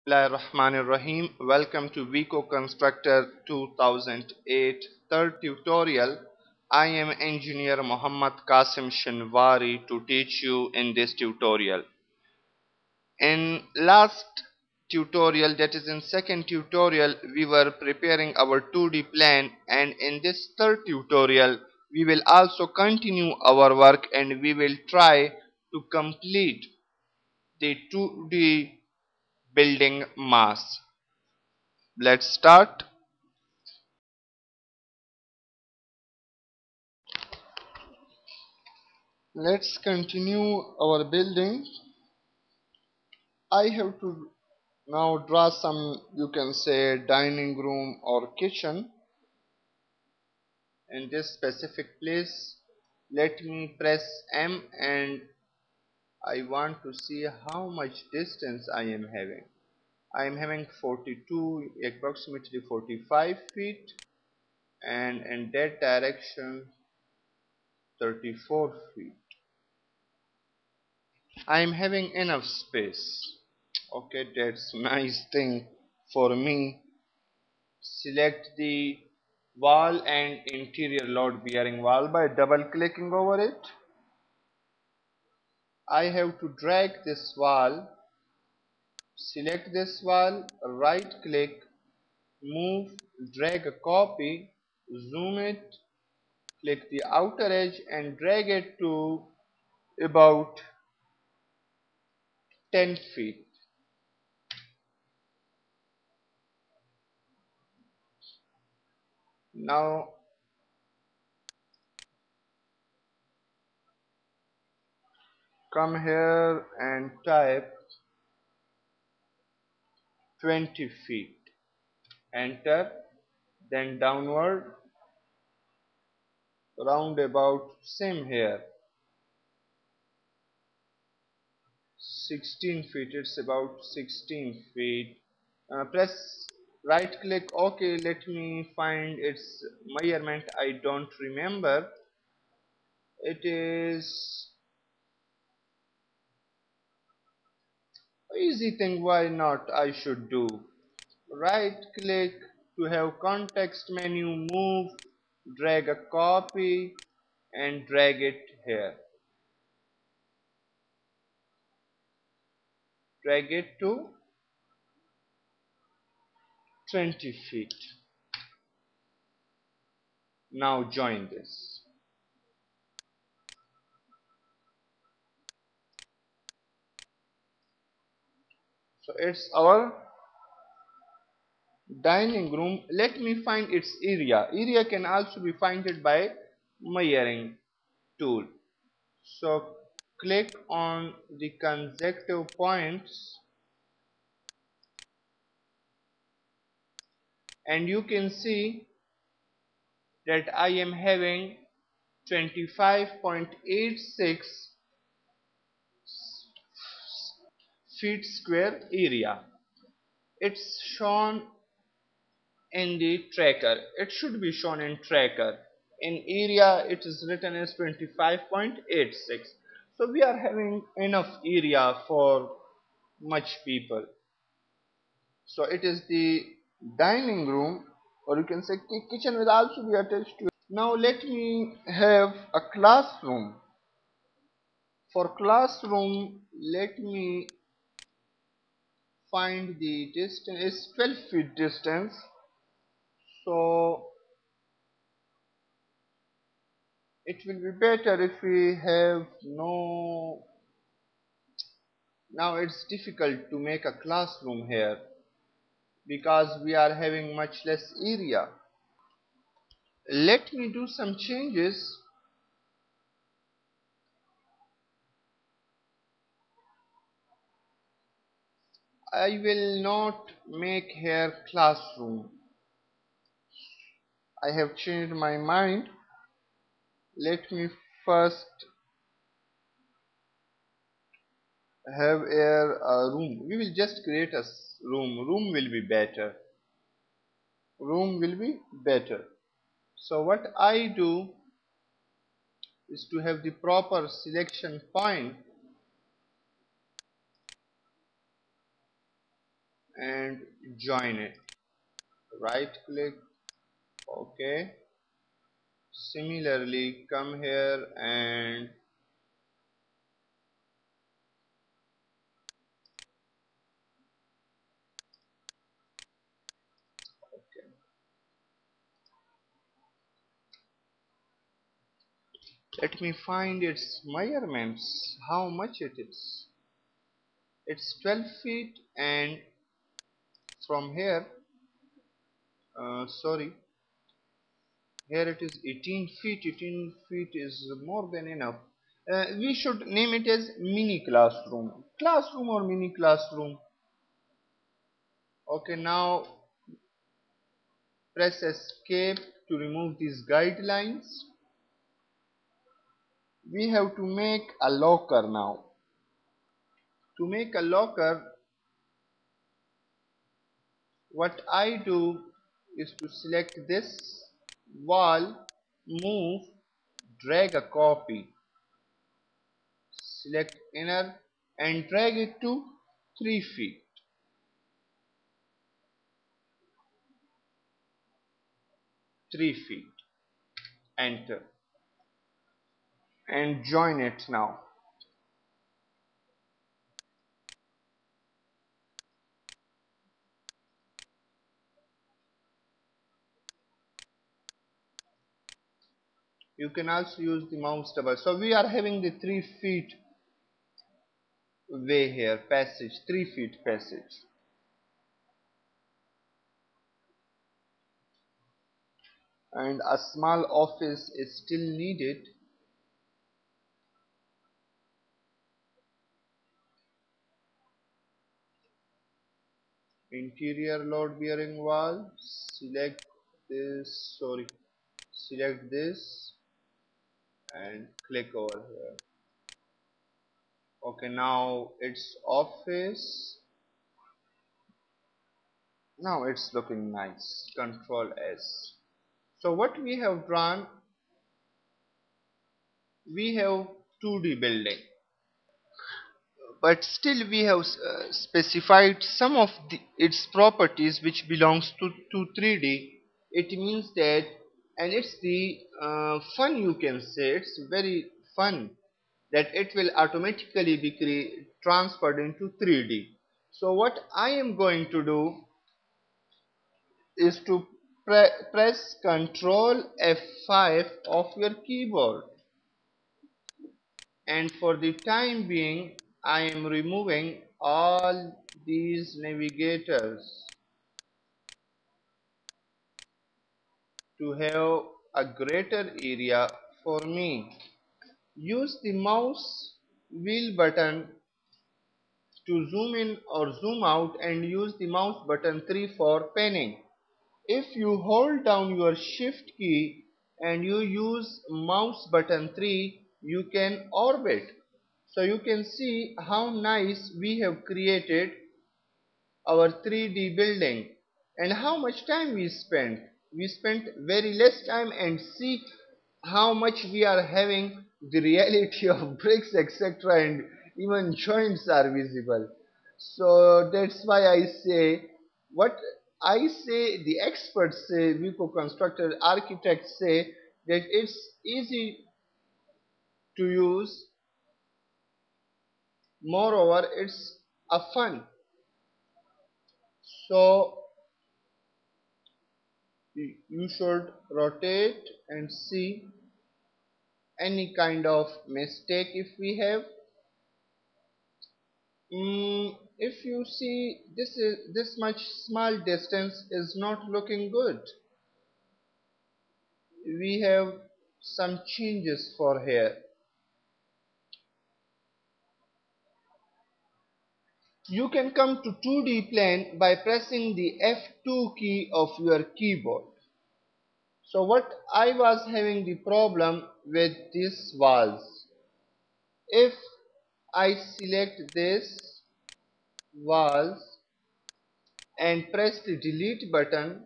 Bismillahirrahmanirrahim. Welcome to Vico Constructor 2008 third tutorial. I am engineer Muhammad Qasim Shinwari to teach you in this tutorial. In last tutorial, that is in second tutorial, we were preparing our 2D plan, and in this third tutorial we will also continue our work and we will try to complete the 2D building mass. Let's start. Let's continue our building. I have to now draw some, you can say, dining room or kitchen in this specific place. Let me press M and I want to see how much distance I am having. I am having 42, approximately 45 feet, and in that direction 34 feet. I am having enough space. Okay, that's nice thing for me. Select the wall and interior load bearing wall by double clicking over it. I have to drag this wall, select this wall, right click, move, drag a copy, zoom it, click the outer edge and drag it to about 10 feet. Now come here and type 20 feet. Enter, then downward, round about same here. 16 feet, it's about 16 feet. Press right click. Okay, let me find its measurement. I don't remember. It is easy thing, why not I should do. Right click to have context menu, move, drag a copy and drag it here. Drag it to 20 feet. Now join this. So it's our dining room. Let me find its area. Area can also be found by measuring tool. So click on the consecutive points and you can see that I am having 25.86 feet square area. It's shown in the tracker. It should be shown in tracker. In area it is written as 25.86. So we are having enough area for much people. So it is the dining room, or you can say kitchen will also be attached to it. Now let me have a classroom. For classroom, let me find the distance is 12 feet distance. So it will be better if we have no. Now it's difficult to make a classroom here because we are having much less area. Let me do some changes. I will not make here classroom. I have changed my mind. Let me first have here a room. We will just create a room. Room will be better. Room will be better. So what I do is to have the proper selection point and join it. Right click. Okay. Similarly, come here and let me find its measurements, how much it is. It's 12 feet, and from here, sorry, here it is 18 feet. 18 feet is more than enough. We should name it as mini classroom. Classroom or mini classroom. Okay, now press escape to remove these guidelines. We have to make a locker now. To make a locker, what I do is to select this wall, move, drag a copy, select inner and drag it to 3 feet. 3 feet. Enter. And join it now. You can also use the mouse double. So we are having the 3 feet way here, passage, 3 feet passage. And a small office is still needed. Interior load bearing wall, select this, select this and click over here. Okay, now it's office. Now it's looking nice. Control S. So what we have drawn, we have 2D building, but still we have specified some of its properties which belongs to 3D. It means that, and it's the fun, you can say, it's very fun that it will automatically be transferred into 3D. So what I am going to do is to press Ctrl F5 of your keyboard, and for the time being I am removing all these navigators to have a greater area for me. Use the mouse wheel button to zoom in or zoom out, and use the mouse button 3 for panning. If you hold down your shift key and you use mouse button 3, you can orbit. So you can see how nice we have created our 3D building, and how much time we spent. We spent very less time, and see how much we are having the reality of bricks, etc., and even joints are visible. So that's why I say, what I say, the experts say, Vico Constructor architects say that it's easy to use, moreover it's a fun. So you should rotate and see any kind of mistake if we have. If you see this much small distance is not looking good, we have some changes for here. You can come to 2D plane by pressing the F2 key of your keyboard. So what I was having the problem with these walls. If I select this walls and press the delete button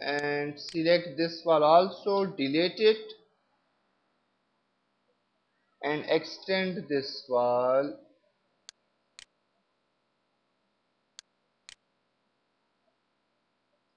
and select this wall also, delete it and extend this wall,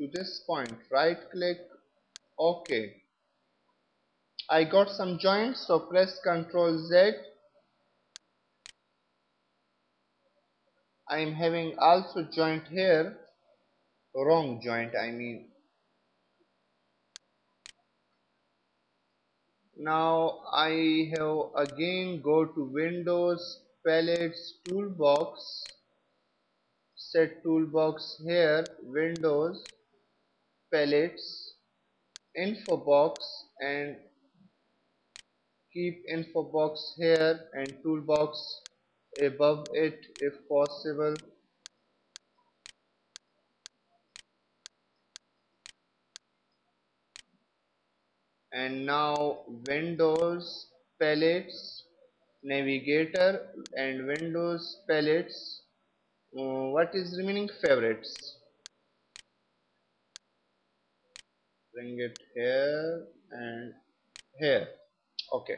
to this point, right click, OK. I got some joints, so press Ctrl Z. I am having also joint here, wrong joint I mean. Now I have again go to Windows, Palettes, Toolbox, set Toolbox here, Windows, Palettes, Info box, and keep Info box here and Toolbox above it if possible. And now Windows, Palettes, Navigator, and Windows, Palettes. What is remaining? Favorites. Bring it here and here. Okay,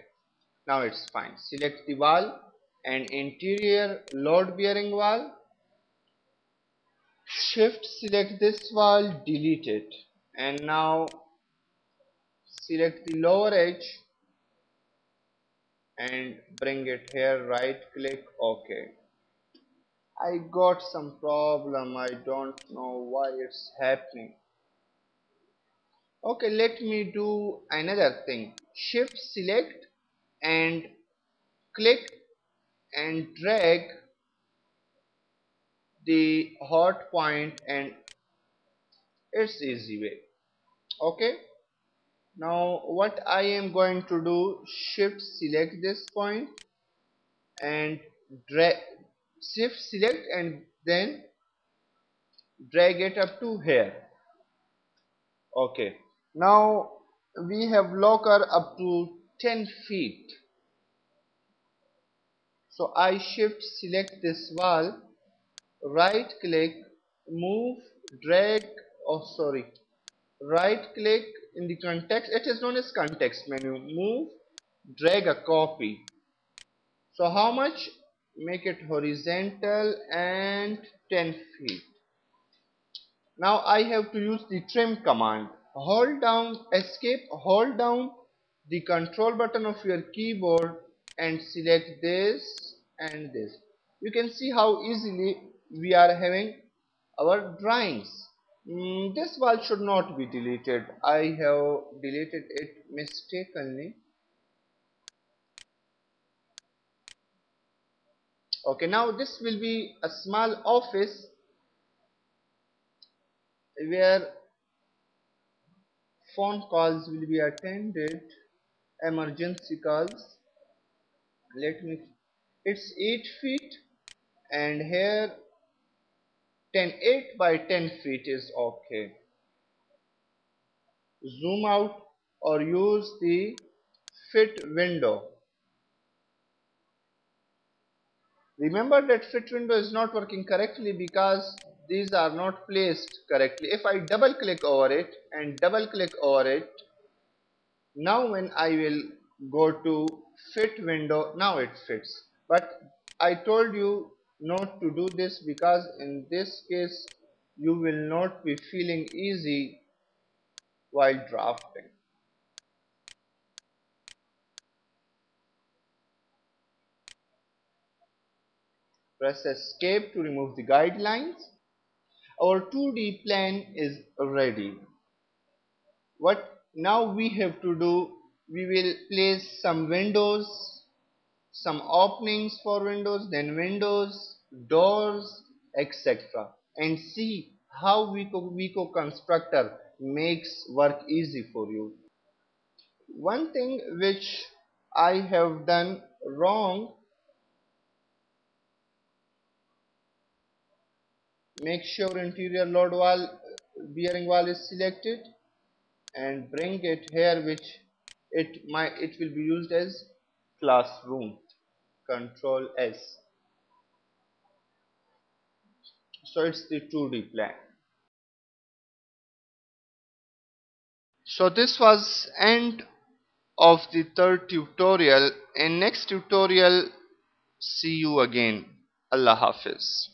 now it's fine. Select the wall and interior load bearing wall. Shift select this wall, delete it, and now select the lower edge and bring it here, right click, OK. I got some problem, I don't know why it's happening. Okay, let me do another thing. Shift select and click and drag the hot point, and it's easy way. Okay, now what I am going to do, shift select this point and drag, shift select and then drag it up to here. Okay, now we have locker up to 10 feet. So I shift select this wall, right click, move, drag, oh sorry, right click in the context, it is known as context menu, move, drag a copy. So how much? Make it horizontal and 10 feet. Now I have to use the trim command. Hold down escape, hold down the control button of your keyboard and select this and this. You can see how easily we are having our drawings. This wall should not be deleted. I have deleted it mistakenly. Okay, now this will be a small office where phone calls will be attended, emergency calls. Let me, it's 8 feet and here 8 by 10 feet is okay. Zoom out or use the fit window. Remember that fit window is not working correctly because these are not placed correctly. If I double click over it and double click over it, now when I will go to fit window, now it fits. But I told you not to do this because in this case you will not be feeling easy while drafting. Press escape to remove the guidelines. Our 2D plan is ready. What now we have to do, we will place some windows, some openings for windows, then windows, doors, etc. and see how Vico Constructor makes work easy for you. One thing which I have done wrong, make sure interior load wall bearing wall is selected and bring it here, which it will be used as classroom. Control S. So it's the 2D plan. So this was end of the third tutorial. In next tutorial, see you again. Allah Hafiz.